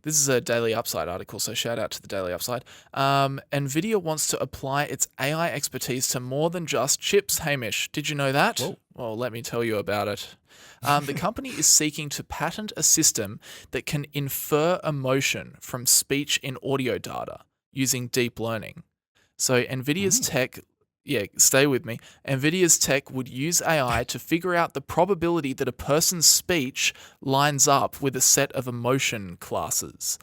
This is a Daily Upside article, so shout out to the Daily Upside. Nvidia wants to apply its AI expertise to more than just chips, Hamish. Did you know that? Whoa. Well, let me tell you about it. The company is seeking to patent a system that can infer emotion from speech in audio data using deep learning. So Nvidia's tech, stay with me. Nvidia's tech would use AI to figure out the probability that a person's speech lines up with a set of emotion classes.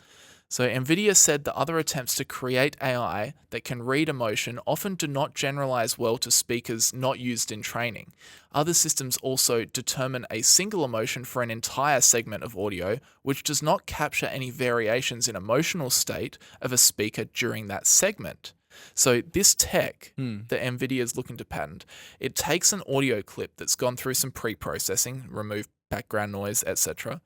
So Nvidia said that other attempts to create AI that can read emotion often do not generalize well to speakers not used in training. Other systems also determine a single emotion for an entire segment of audio, which does not capture any variations in emotional state of a speaker during that segment. So this tech that Nvidia is looking to patent, it takes an audio clip that's gone through some pre-processing, remove background noise, etc.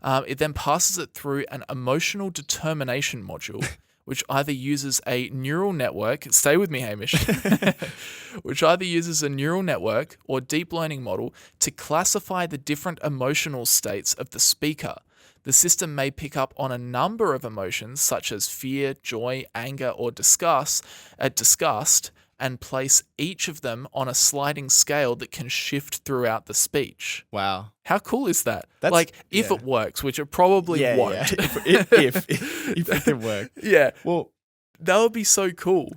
It then passes it through an emotional determination module, which either uses a neural network, stay with me, Hamish, which either uses a neural network or deep learning model to classify the different emotional states of the speaker. The system may pick up on a number of emotions such as fear, joy, anger, or disgust, and place each of them on a sliding scale that can shift throughout the speech. Wow. How cool is that? That's, if it works, which it probably won't. Yeah. if it can work. Yeah. Well, that would be so cool.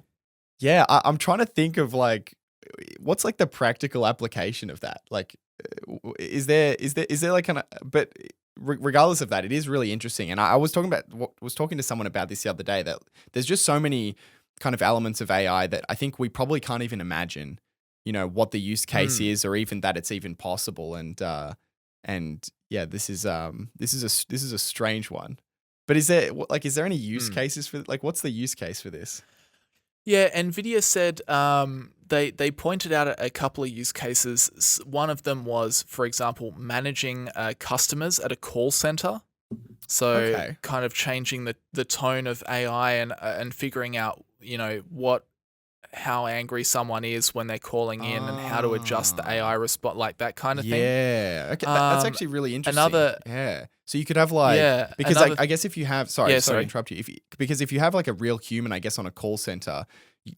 Yeah, I'm trying to think of what's the practical application of that? Is there like but regardless of that, it is really interesting. And I was talking to someone about this the other day, that there's just so many kind of elements of AI that I think we probably can't even imagine, what the use case is, or even that it's even possible. And yeah, this is a strange one. But is there any use cases for, what's the use case for this? Yeah, Nvidia said they pointed out a couple of use cases. One of them was, for example, managing customers at a call center. So kind of changing the tone of AI and figuring out, how angry someone is when they're calling in and how to adjust the AI response, like that kind of thing. Yeah. Okay. That's actually really interesting. So you could have because I guess if you have, sorry to interrupt you. Because if you have a real human, I guess, on a call center,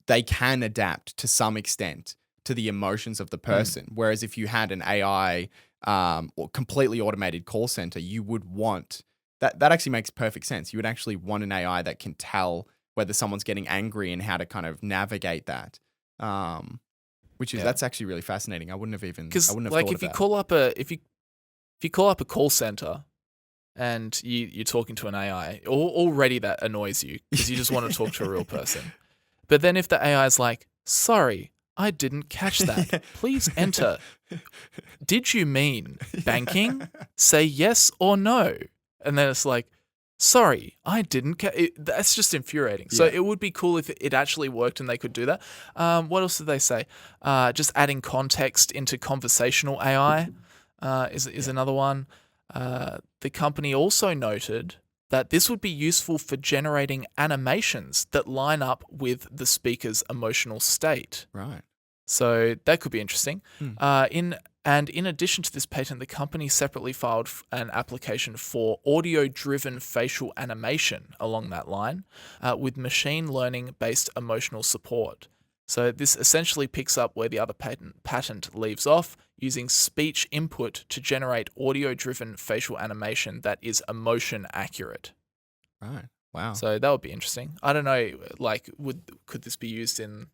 they can adapt to some extent to the emotions of the person. Whereas if you had an AI or completely automated call center, you would want that actually makes perfect sense. You would actually want an AI that can tell whether someone's getting angry and how to kind of navigate that. That's actually really fascinating. I wouldn't have thought of that. If you call up a call center and you're talking to an AI, already that annoys you because you just want to talk to a real person. But then if the AI is like, sorry, I didn't catch that. Please enter. Did you mean banking? Say yes or no. And then it's like, sorry, I didn't that's just infuriating. Yeah. So it would be cool if it actually worked and they could do that. What else did they say? Just adding context into conversational AI is another one. The company also noted that this would be useful for generating animations that line up with the speaker's emotional state. Right. So that could be interesting. In addition to this patent, the company separately filed an application for audio-driven facial animation along that line with machine learning-based emotional support. So this essentially picks up where the other patent leaves off, using speech input to generate audio-driven facial animation that is emotion accurate. Right. Wow. So that would be interesting. I don't know, could this be used in...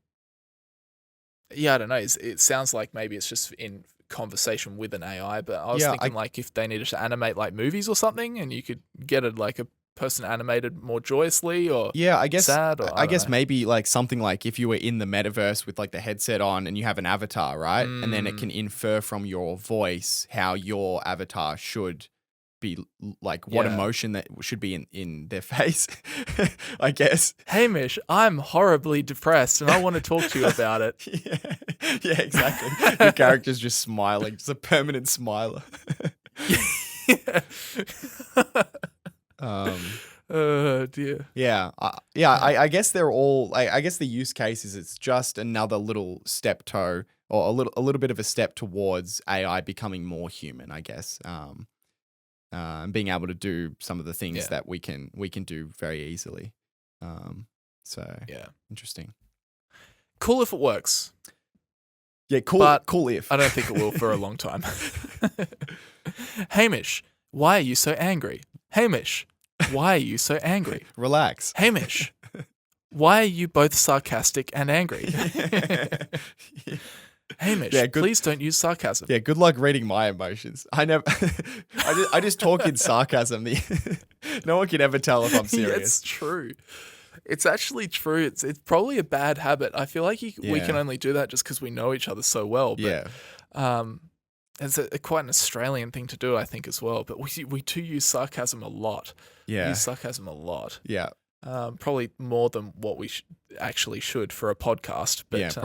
Yeah, I don't know. It sounds like maybe it's just in conversation with an AI, but I was thinking if they needed to animate movies or something, and you could get a person animated more joyously or sad. Or I guess maybe something if you were in the metaverse with the headset on and you have an avatar, right? And then it can infer from your voice how your avatar should be, what emotion that should be in their face, I guess. Hamish, I'm horribly depressed and I want to talk to you about it. Yeah, exactly. Your character's just smiling, just a permanent smiler. Oh dear. Yeah. I guess they're all. I guess the use case is it's just another little steptoe, or a little bit of a step towards AI becoming more human, I guess. and being able to do some of the things that we can do very easily. So interesting. Cool if it works. Yeah, cool. But cool if. I don't think it will for a long time. Hamish, why are you so angry? Hamish, why are you so angry? Relax. Hamish, why are you both sarcastic and angry? Hamish, please don't use sarcasm. Yeah, good luck reading my emotions. I just talk in sarcasm. No one can ever tell if I'm serious. It's true. It's actually true. It's probably a bad habit. I feel like we can only do that just because we know each other so well. But, it's quite an Australian thing to do, I think, as well. But we do use sarcasm a lot. Yeah. We use sarcasm a lot. Yeah. Probably more than what we actually should for a podcast. But,